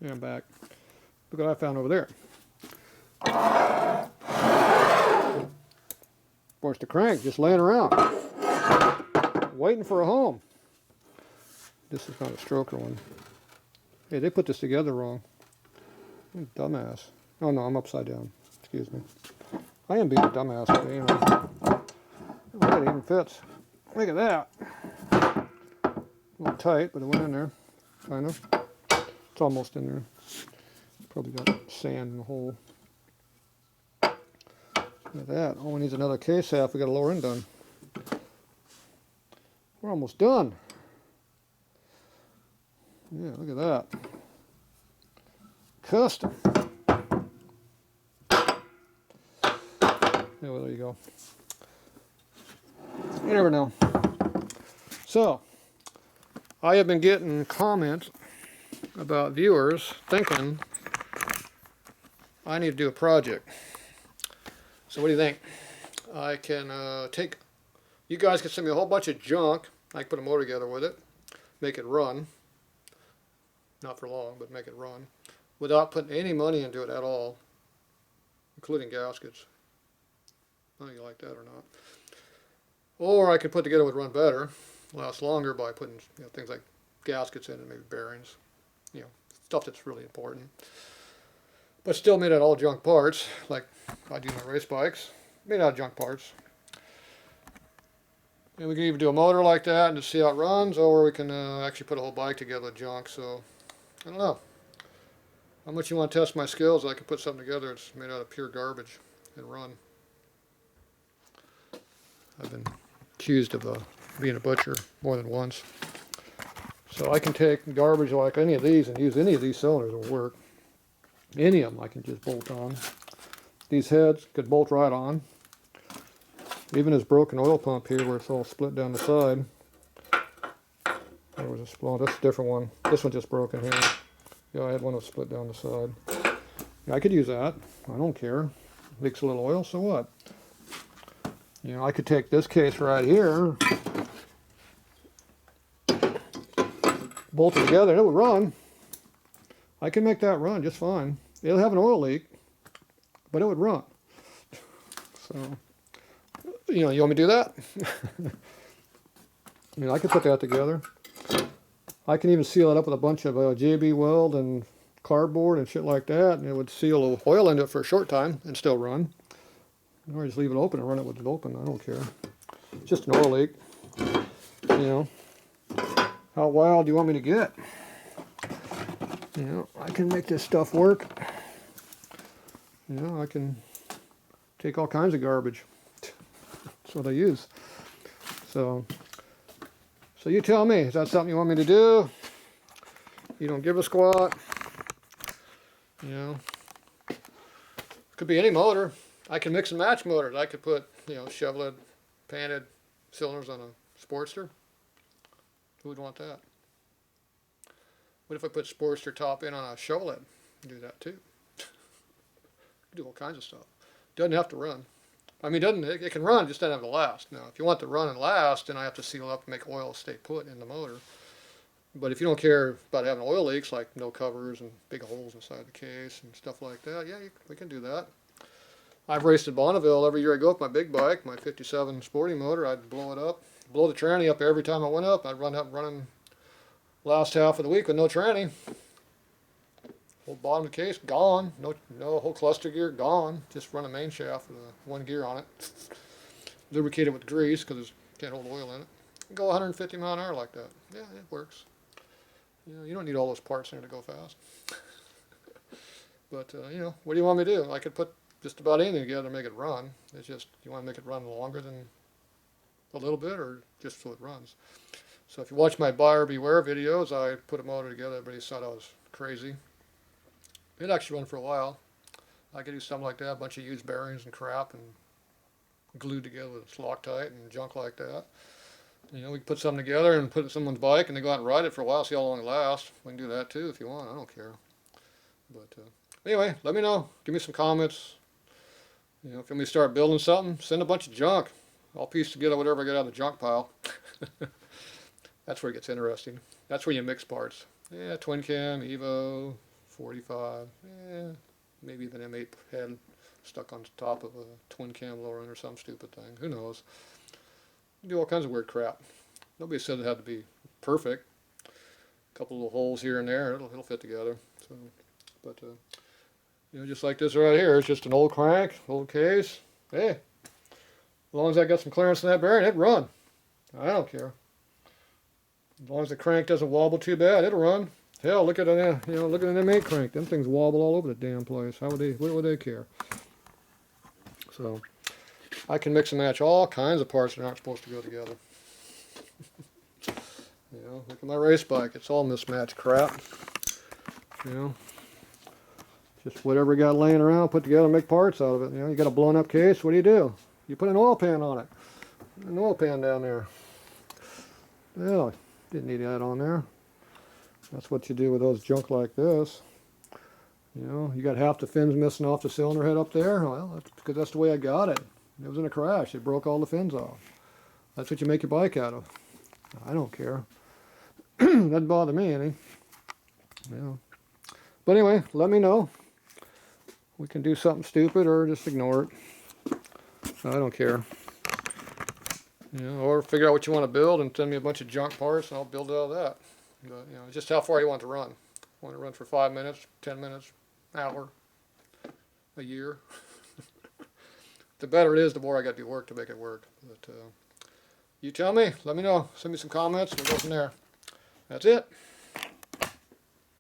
Yeah, I'm back. Look what I found over there. Forced the crank, just laying around, waiting for a home. This is not a stroker one. Hey, they put this together wrong. Dumbass. Oh no, I'm upside down. Excuse me. I am being a dumbass today, ain't I? Look, it even fits. Look at that. A little tight, but it went in there. Kind of. It's almost in there. Probably got sand in the hole. Look at that. All we need is another case half. We got a lower end done. We're almost done. Yeah, look at that. Custom. Yeah, well, there you go. You never know. So, I have been getting comments about viewers thinking I need to do a project. So what do you think? I can you guys can send me a whole bunch of junk. I can put a motor together with it, make it run. Not for long, but make it run. Without putting any money into it at all, including gaskets. I don't know if you like that or not. Or I could put together what would run better, last longer by putting things like gaskets in and maybe bearings. Stuff that's really important. But still made out of all junk parts, like I do my race bikes. Made out of junk parts. And we can either do a motor like that and just see how it runs, or we can actually put a whole bike together with junk. So, I don't know. How much you want to test my skills? I can put something together that's made out of pure garbage and run. I've been accused of being a butcher more than once. So I can take garbage like any of these and use any of these cylinders will work. Any of them I can just bolt on. These heads could bolt right on. Even this broken oil pump here where it's all split down the side. There was a split. That's a different one. This one just broken here. Yeah, I had one that was split down the side. Yeah, I could use that. I don't care. Leaks a little oil, so what? I could take this case right here, bolt it together, and it would run. I can make that run just fine. It'll have an oil leak, but it would run. So, you want me to do that? I could put that together. I can even seal it up with a bunch of JB Weld and cardboard and shit like that, and it would seal the oil into it for a short time and still run. Or just leave it open and run it with it open. I don't care. It's just an oil leak. How wild do you want me to get? I can make this stuff work. I can take all kinds of garbage. That's what I use. So you tell me, is that something you want me to do? You don't give a squat. Could be any motor. I can mix and match motors. I could put, Chevrolet painted cylinders on a Sportster. Who would want that? What if I put Sportster top in on a Chevrolet? Do that too. Do all kinds of stuff. Doesn't have to run. I mean, it can run, just doesn't have to last. Now, if you want to run and last, then I have to seal up and make oil stay put in the motor. But if you don't care about having oil leaks, like no covers and big holes inside the case and stuff like that, yeah, we can do that. I've raced at Bonneville every year I go up my big bike, my 57 sporting motor. I'd blow it up, blow the tranny up every time I went up. I'd run up running last half of the week with no tranny. Whole bottom of the case gone. No whole cluster gear gone. Just run a main shaft with one gear on it. Lubricated with grease because it can't hold oil in it. Go 150 mile an hour like that. Yeah, it works. You don't need all those parts in there to go fast. But what do you want me to do? I could put just about anything together to make it run. It's just, you want to make it run longer than a little bit or just so it runs. So if you watch my buyer beware videos, I put a motor together. Everybody thought I was crazy. It actually run for a while. I could do something like that, a bunch of used bearings and crap and glued together with Loctite and junk like that. We can put something together and put it in someone's bike and they go out and ride it for a while, see how long it lasts. We can do that too if you want. I don't care. But anyway, let me know. Give me some comments. If you want me to start building something, send a bunch of junk. I'll piece together whatever I get out of the junk pile. That's where it gets interesting. That's where you mix parts. Yeah, twin cam, Evo, 45, maybe even M8 head stuck on top of a twin cam lower end or some stupid thing. Who knows? Do all kinds of weird crap. Nobody said it had to be perfect. A couple little holes here and there, it'll fit together. So, but you know, just like this right here, it's just an old crank, old case. Hey, as long as I got some clearance in that bearing, it'd run. I don't care. As long as the crank doesn't wobble too bad, it'll run. Hell, look at an look at an M8 crank. Them things wobble all over the damn place. How would they? What would they care? So, I can mix and match all kinds of parts that aren't supposed to go together. You know, look at my race bike. It's all mismatched crap. You know, just whatever you got laying around, put together, make parts out of it. You know, you got a blown up case. What do? You put an oil pan on it. An oil pan down there. Well, didn't need that on there. That's what you do with those junk like this. You know, you got half the fins missing off the cylinder head up there. Well, that's because that's the way I got it. It was in a crash. It broke all the fins off. That's what you make your bike out of. I don't care. Doesn't bother me any. Yeah. But anyway, let me know. We can do something stupid or just ignore it. I don't care. You know, or figure out what you want to build and send me a bunch of junk parts and I'll build out of that. But, you know, just how far you want to run. Want to run for 5 minutes, 10 minutes, hour, a year. The better it is, the more I got to do work to make it work. But you tell me, let me know. Send me some comments, we'll go from there. That's it.